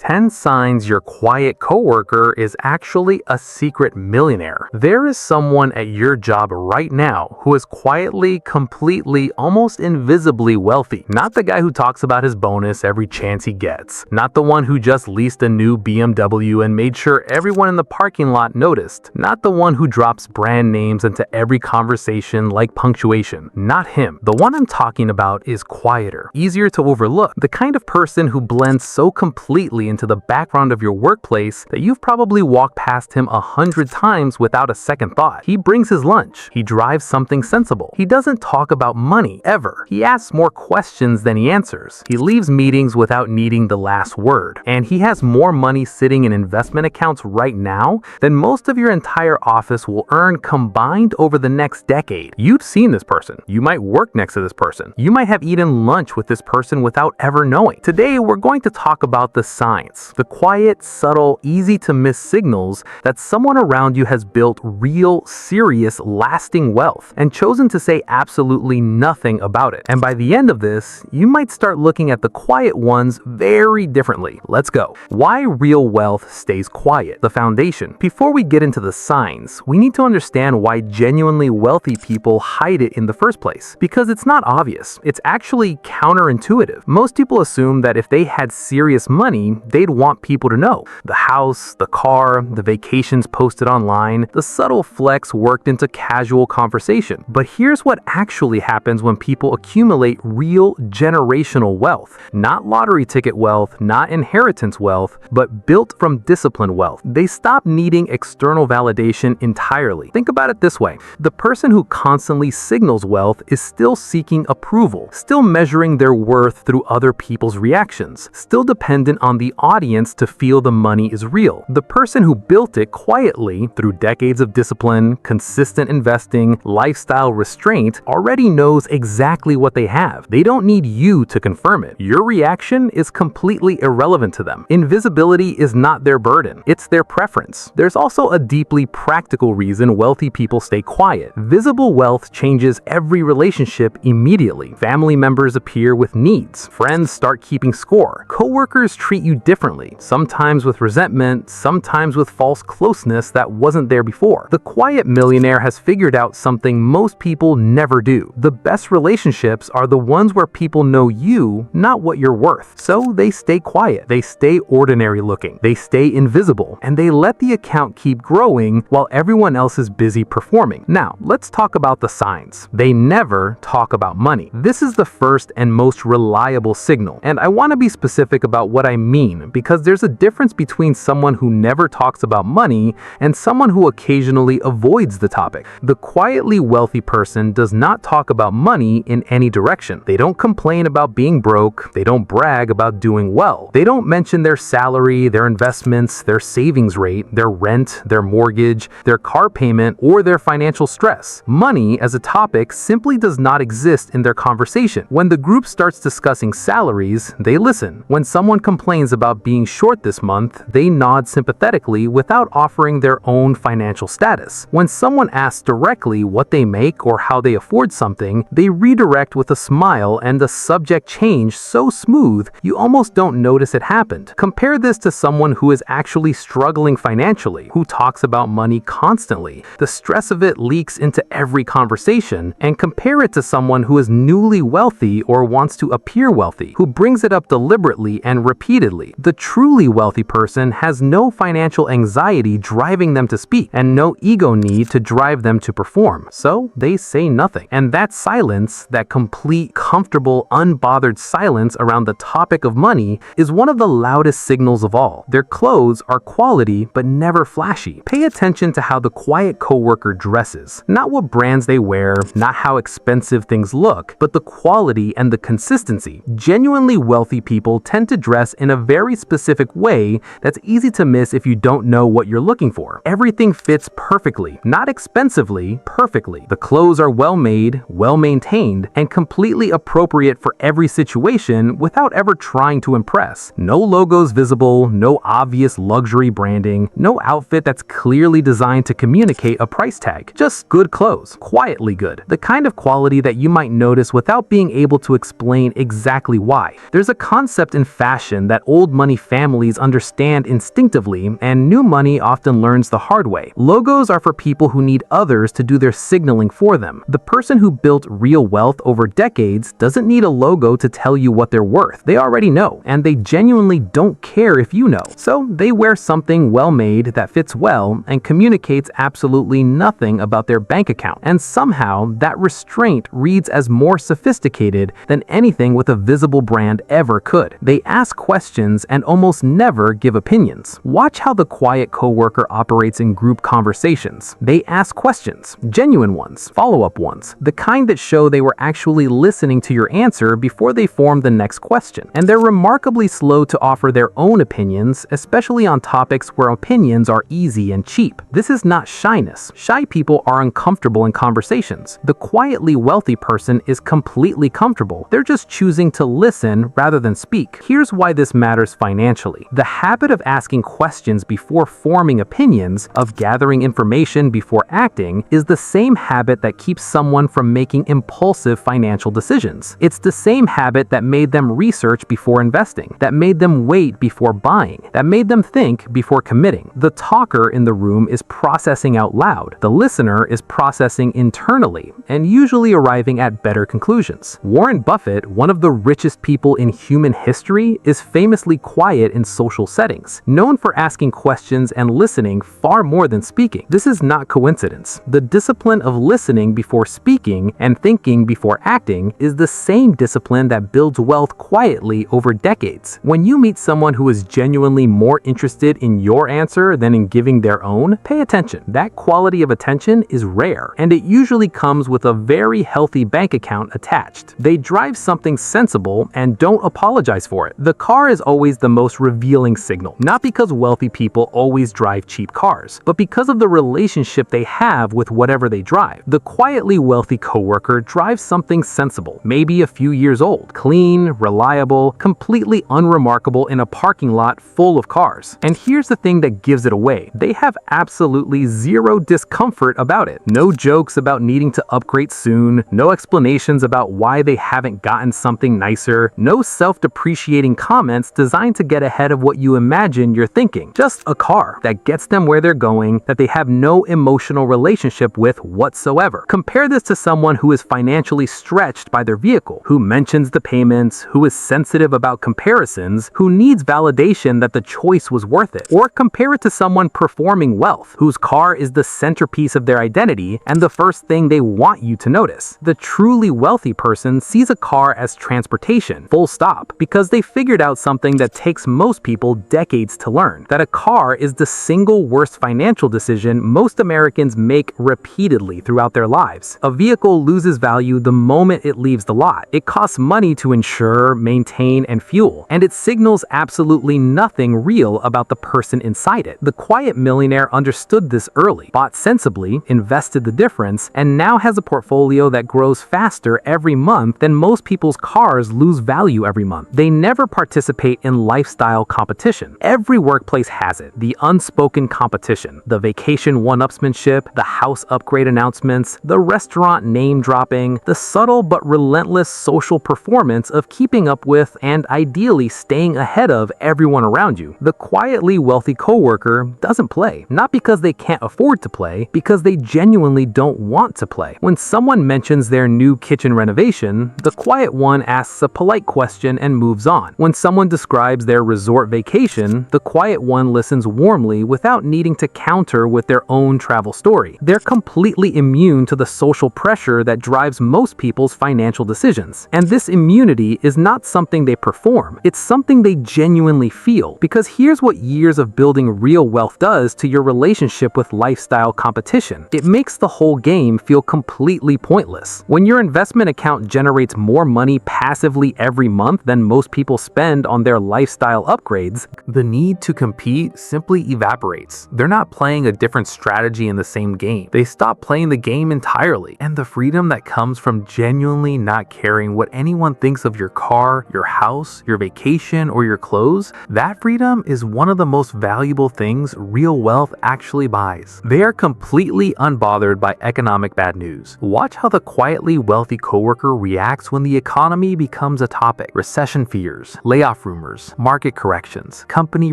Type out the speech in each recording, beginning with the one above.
10 signs your quiet coworker is actually a secret millionaire. There is someone at your job right now who is quietly, completely, almost invisibly wealthy. Not the guy who talks about his bonus every chance he gets. Not the one who just leased a new BMW and made sure everyone in the parking lot noticed. Not the one who drops brand names into every conversation like punctuation. Not him. The one I'm talking about is quieter, easier to overlook. The kind of person who blends so completely into the background of your workplace that you've probably walked past him 100 times without a second thought. He brings his lunch. He drives something sensible. He doesn't talk about money, ever. He asks more questions than he answers. He leaves meetings without needing the last word. And he has more money sitting in investment accounts right now than most of your entire office will earn combined over the next decade. You've seen this person. You might work next to this person. You might have eaten lunch with this person without ever knowing. Today, we're going to talk about the signs, the quiet, subtle, easy to miss signals that someone around you has built real, serious, lasting wealth and chosen to say absolutely nothing about it. And by the end of this, you might start looking at the quiet ones very differently. Let's go. Why real wealth stays quiet, the foundation. Before we get into the signs, we need to understand why genuinely wealthy people hide it in the first place. Because it's not obvious. It's actually counterintuitive. Most people assume that if they had serious money, they'd want people to know. The house, the car, the vacations posted online, the subtle flex worked into casual conversation. But here's what actually happens when people accumulate real generational wealth. Not lottery ticket wealth, not inheritance wealth, but built from disciplined wealth. They stop needing external validation entirely. Think about it this way. The person who constantly signals wealth is still seeking approval, still measuring their worth through other people's reactions, still dependent on the audience to feel the money is real. The person who built it quietly through decades of discipline, consistent investing, lifestyle restraint already knows exactly what they have. They don't need you to confirm it. Your reaction is completely irrelevant to them. Invisibility is not their burden. It's their preference. There's also a deeply practical reason wealthy people stay quiet. Visible wealth changes every relationship immediately. Family members appear with needs. Friends start keeping score. Coworkers treat you differently, sometimes with resentment, sometimes with false closeness that wasn't there before. The quiet millionaire has figured out something most people never do. The best relationships are the ones where people know you, not what you're worth. So they stay quiet. They stay ordinary looking. They stay invisible. And they let the account keep growing while everyone else is busy performing. Now, let's talk about the signs. They never talk about money. This is the first and most reliable signal. And I want to be specific about what I mean, because there's a difference between someone who never talks about money and someone who occasionally avoids the topic. The quietly wealthy person does not talk about money in any direction. They don't complain about being broke. They don't brag about doing well. They don't mention their salary, their investments, their savings rate, their rent, their mortgage, their car payment, or their financial stress. Money as a topic simply does not exist in their conversation. When the group starts discussing salaries, they listen. When someone complains about being short this month, they nod sympathetically without offering their own financial status. When someone asks directly what they make or how they afford something, they redirect with a smile and a subject change so smooth you almost don't notice it happened. Compare this to someone who is actually struggling financially, who talks about money constantly. The stress of it leaks into every conversation, and compare it to someone who is newly wealthy or wants to appear wealthy, who brings it up deliberately and repeatedly. The truly wealthy person has no financial anxiety driving them to speak, and no ego need to drive them to perform. So they say nothing. And that silence, that complete, comfortable, unbothered silence around the topic of money, is one of the loudest signals of all. Their clothes are quality, but never flashy. Pay attention to how the quiet coworker dresses. Not what brands they wear, not how expensive things look, but the quality and the consistency. Genuinely wealthy people tend to dress in a very specific way that's easy to miss if you don't know what you're looking for. Everything fits perfectly, not expensively, perfectly. The clothes are well made, well maintained, and completely appropriate for every situation without ever trying to impress. No logos visible, no obvious luxury branding, no outfit that's clearly designed to communicate a price tag. Just good clothes, quietly good. The kind of quality that you might notice without being able to explain exactly why. There's a concept in fashion that old money families understand instinctively, and new money often learns the hard way. Logos are for people who need others to do their signaling for them. The person who built real wealth over decades doesn't need a logo to tell you what they're worth. They already know, and they genuinely don't care if you know. So they wear something well-made that fits well and communicates absolutely nothing about their bank account. And somehow that restraint reads as more sophisticated than anything with a visible brand ever could. They ask questions and almost never give opinions. Watch how the quiet coworker operates in group conversations. They ask questions, genuine ones, follow-up ones, the kind that show they were actually listening to your answer before they form the next question. And they're remarkably slow to offer their own opinions, especially on topics where opinions are easy and cheap. This is not shyness. Shy people are uncomfortable in conversations. The quietly wealthy person is completely comfortable. They're just choosing to listen rather than speak. Here's why this matters financially. The habit of asking questions before forming opinions, of gathering information before acting, is the same habit that keeps someone from making impulsive financial decisions. It's the same habit that made them research before investing, that made them wait before buying, that made them think before committing. The talker in the room is processing out loud. The listener is processing internally and usually arriving at better conclusions. Warren Buffett, one of the richest people in human history, is famously quiet in social settings, known for asking questions and listening far more than speaking. This is not coincidence. The discipline of listening before speaking and thinking before acting is the same discipline that builds wealth quietly over decades. When you meet someone who is genuinely more interested in your answer than in giving their own, pay attention. That quality of attention is rare, and it usually comes with a very healthy bank account attached. They drive something sensible and don't apologize for it. The car is always the most revealing signal, not because wealthy people always drive cheap cars, but because of the relationship they have with whatever they drive. The quietly wealthy coworker drives something sensible, maybe a few years old, clean, reliable, completely unremarkable in a parking lot full of cars. And here's the thing that gives it away. They have absolutely zero discomfort about it. No jokes about needing to upgrade soon, no explanations about why they haven't gotten something nicer, no self-depreciating comments designed to get ahead of what you imagine you're thinking. Just a car that gets them where they're going, that they have no emotional relationship with whatsoever. Compare this to someone who is financially stretched by their vehicle, who mentions the payments, who is sensitive about comparisons, who needs validation that the choice was worth it. Or compare it to someone performing wealth, whose car is the centerpiece of their identity and the first thing they want you to notice. The truly wealthy person sees a car as transportation, full stop, because they figured out something that takes most people decades to learn, that a car is the single worst financial decision most Americans make repeatedly throughout their lives. A vehicle loses value the moment it leaves the lot. It costs money to insure, maintain, and fuel, and it signals absolutely nothing real about the person inside it. The quiet millionaire understood this early, bought sensibly, invested the difference, and now has a portfolio that grows faster every month than most people's cars lose value every month. They never participate in lifestyle competition. Every workplace has it. The unspoken competition, the vacation one-upsmanship, the house upgrade announcements, the restaurant name-dropping, the subtle but relentless social performance of keeping up with and ideally staying ahead of everyone around you. The quietly wealthy coworker doesn't play, not because they can't afford to play, because they genuinely don't want to play. When someone mentions their new kitchen renovation, the quiet one asks a polite question and moves on. When someone describes their resort vacation, the quiet one listens warmly without needing to counter with their own travel story. They're completely immune to the social pressure that drives most people's financial decisions. And this immunity is not something they perform, it's something they genuinely feel. Because here's what years of building real wealth does to your relationship with lifestyle competition. It makes the whole game feel completely pointless. When your investment account generates more money passively every month than most people spend on their lifestyle upgrades, the need to compete simply evaporates. They're not playing a different strategy in the same game. They stop playing the game entirely. And the freedom that comes from genuinely not caring what anyone thinks of your car, your house, your vacation, or your clothes, that freedom is one of the most valuable things real wealth actually buys. They are completely unbothered by economic bad news. Watch how the quietly wealthy coworker reacts when the economy becomes a topic. Recession fears, layoff rumors, layoffs, market corrections, company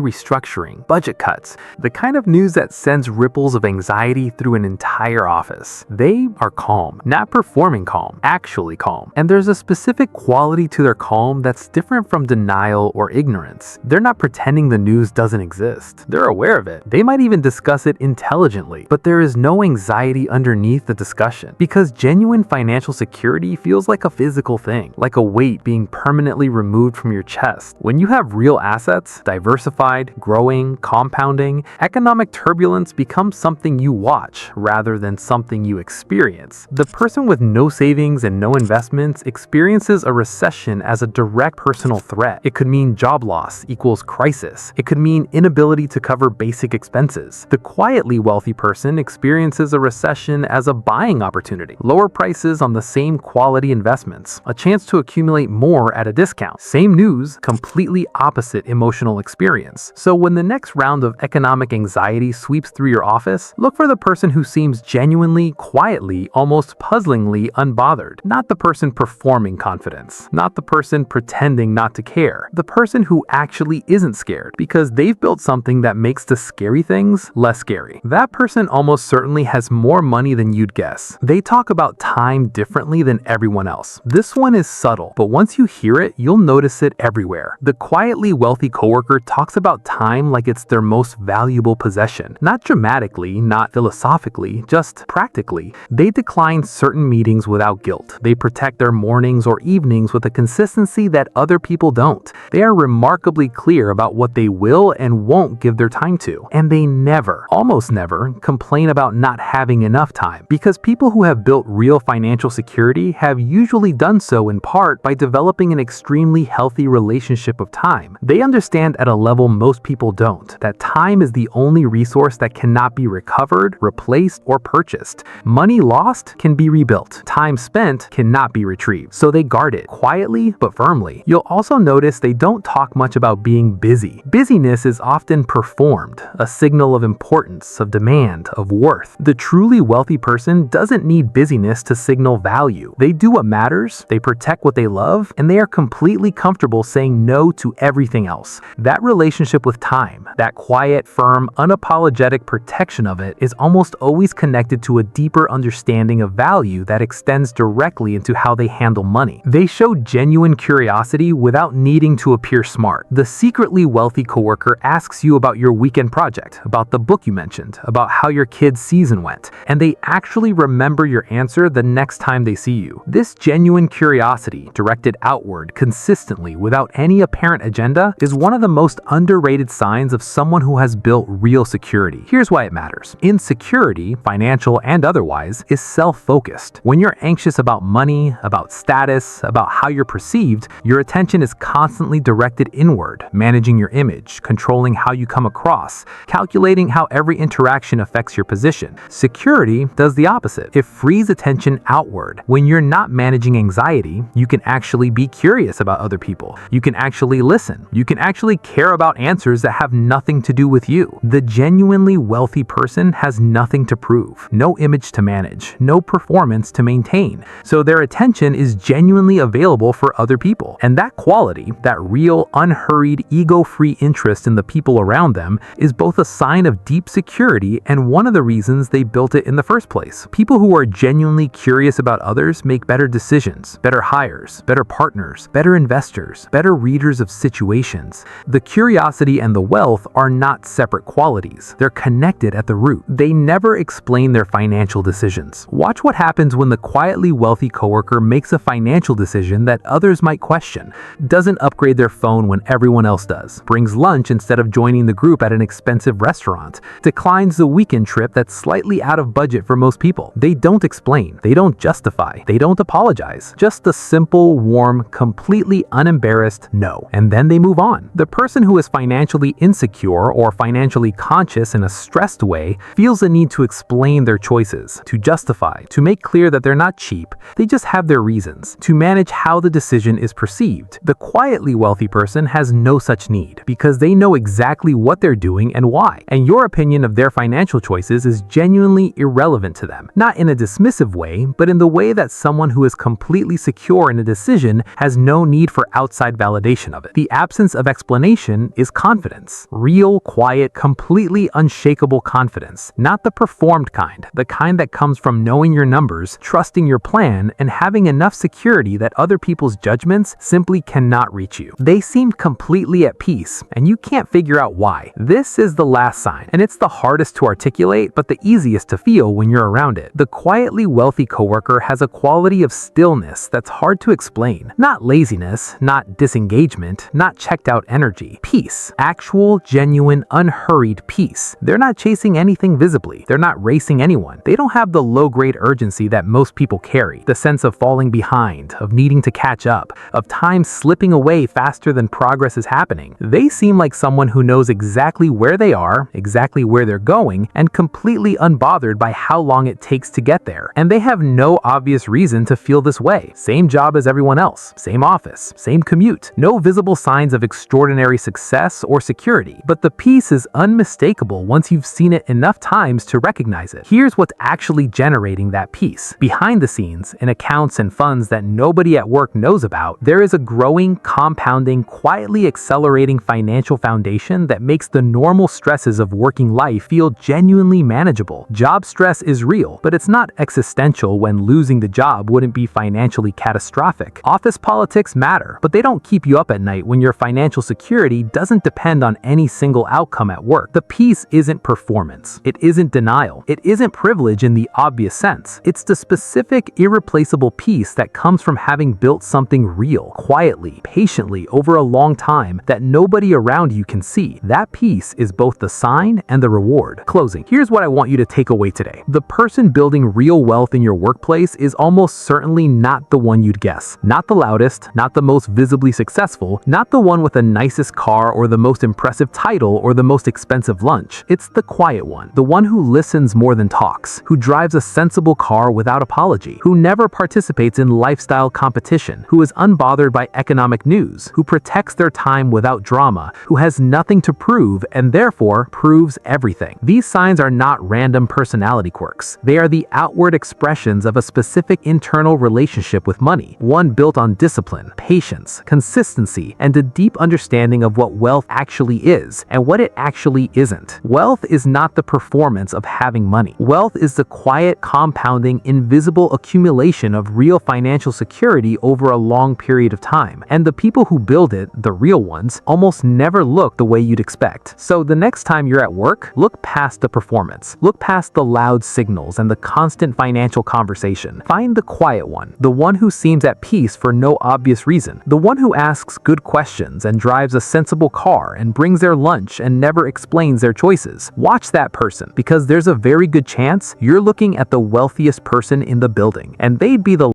restructuring, budget cuts, the kind of news that sends ripples of anxiety through an entire office. They are calm, not performing calm, actually calm. And there's a specific quality to their calm that's different from denial or ignorance. They're not pretending the news doesn't exist. They're aware of it. They might even discuss it intelligently, but there is no anxiety underneath the discussion because genuine financial security feels like a physical thing, like a weight being permanently removed from your chest. When you have real assets, diversified, growing, compounding, economic turbulence becomes something you watch rather than something you experience. The person with no savings and no investments experiences a recession as a direct personal threat. It could mean job loss equals crisis. It could mean inability to cover basic expenses. The quietly wealthy person experiences a recession as a buying opportunity. Lower prices on the same quality investments. A chance to accumulate more at a discount. Same news, completely opposite emotional experience. So when the next round of economic anxiety sweeps through your office, look for the person who seems genuinely, quietly, almost puzzlingly unbothered. Not the person performing confidence. Not the person pretending not to care. The person who actually isn't scared because they've built something that makes the scary things less scary. That person almost certainly has more money than you'd guess. They talk about time differently than everyone else. This one is subtle, but once you hear it, you'll notice it everywhere. The quietly wealthy coworker talks about time like it's their most valuable possession. Not dramatically, not philosophically, just practically. They decline certain meetings without guilt. They protect their mornings or evenings with a consistency that other people don't. They are remarkably clear about what they will and won't give their time to. And they never, almost never, complain about not having enough time. Because people who have built real financial security have usually done so in part by developing an extremely healthy relationship with time. They understand at a level most people don't, that time is the only resource that cannot be recovered, replaced, or purchased. Money lost can be rebuilt. Time spent cannot be retrieved. So they guard it, quietly but firmly. You'll also notice they don't talk much about being busy. Busyness is often performed, a signal of importance, of demand, of worth. The truly wealthy person doesn't need busyness to signal value. They do what matters, they protect what they love, and they are completely comfortable saying no to everything else. That relationship with time, that quiet, firm, unapologetic protection of it is almost always connected to a deeper understanding of value that extends directly into how they handle money. They show genuine curiosity without needing to appear smart. The secretly wealthy coworker asks you about your weekend project, about the book you mentioned, about how your kid's season went, and they actually remember your answer the next time they see you. This genuine curiosity, directed outward consistently without any apparent agenda, is one of the most underrated signs of someone who has built real security. Here's why it matters. Insecurity, financial and otherwise, is self-focused. When you're anxious about money, about status, about how you're perceived, your attention is constantly directed inward, managing your image, controlling how you come across, calculating how every interaction affects your position. Security does the opposite. It frees attention outward. When you're not managing anxiety, you can actually be curious about other people. You can actually listen. You can actually care about answers that have nothing to do with you. The genuinely wealthy person has nothing to prove, no image to manage, no performance to maintain. So their attention is genuinely available for other people. And that quality, that real, unhurried, ego-free interest in the people around them, is both a sign of deep security and one of the reasons they built it in the first place. People who are genuinely curious about others make better decisions, better hires, better partners, better investors, better readers of situations. The curiosity and the wealth are not separate qualities. They're connected at the root. They never explain their financial decisions. Watch what happens when the quietly wealthy coworker makes a financial decision that others might question, doesn't upgrade their phone when everyone else does, brings lunch instead of joining the group at an expensive restaurant, declines the weekend trip that's slightly out of budget for most people. They don't explain, they don't justify, they don't apologize. Just a simple, warm, completely unembarrassed no. And then they move on. The person who is financially insecure or financially conscious in a stressed way feels the need to explain their choices, to justify, to make clear that they're not cheap, they just have their reasons, to manage how the decision is perceived. The quietly wealthy person has no such need because they know exactly what they're doing and why. And your opinion of their financial choices is genuinely irrelevant to them. Not in a dismissive way, but in the way that someone who is completely secure in a decision has no need for outside validation of it. The absence of explanation is confidence. Real, quiet, completely unshakable confidence. Not the performed kind, the kind that comes from knowing your numbers, trusting your plan, and having enough security that other people's judgments simply cannot reach you. They seem completely at peace, and you can't figure out why. This is the last sign, and it's the hardest to articulate, but the easiest to feel when you're around it. The quietly wealthy coworker has a quality of stillness that's hard to explain. Not laziness, not disengagement, not checked out energy. Peace. Actual, genuine, unhurried peace. They're not chasing anything visibly. They're not racing anyone. They don't have the low-grade urgency that most people carry. The sense of falling behind, of needing to catch up, of time slipping away faster than progress is happening. They seem like someone who knows exactly where they are, exactly where they're going, and completely unbothered by how long it takes to get there. And they have no obvious reason to feel this way. Same job as everyone else, same office, same commute. No visible signs of extraordinary success or security, but the peace is unmistakable once you've seen it enough times to recognize it. Here's what's actually generating that peace. Behind the scenes, in accounts and funds that nobody at work knows about, there is a growing, compounding, quietly accelerating financial foundation that makes the normal stresses of working life feel genuinely manageable. Job stress is real, but it's not existential when losing the job wouldn't be financially catastrophic. Office politics matter, but they don't keep you up at night when your financial security doesn't depend on any single outcome at work. The peace isn't performance. It isn't denial. It isn't privilege in the obvious sense. It's the specific, irreplaceable peace that comes from having built something real, quietly, patiently, over a long time that nobody around you can see. That peace is both the sign and the reward. Closing. Here's what I want you to take away today. The person building real wealth in your workplace is almost certainly not the one you'd guess. Not the loudest, not the most visibly successful, not the one with the nicest car or the most impressive title or the most expensive lunch. It's the quiet one. The one who listens more than talks, who drives a sensible car without apology, who never participates in lifestyle competition, who is unbothered by economic news, who protects their time without drama, who has nothing to prove and therefore proves everything. These signs are not random personality quirks. They are the outward expressions of a specific internal relationship with money, one built on discipline, patience, consistency, and a deep understanding of what wealth actually is and what it actually isn't. Wealth is not the performance of having money. Wealth is the quiet, compounding, invisible accumulation of real financial security over a long period of time. And the people who build it, the real ones, almost never look the way you'd expect. So the next time you're at work, look past the performance. Look past the loud signals and the constant financial conversation. Find the quiet one, the one who seems at peace for no obvious reason, the one who asks good questions and drives a sensible car and brings their lunch and never explains their choices. Watch that person, because there's a very good chance you're looking at the wealthiest person in the building, and they'd be the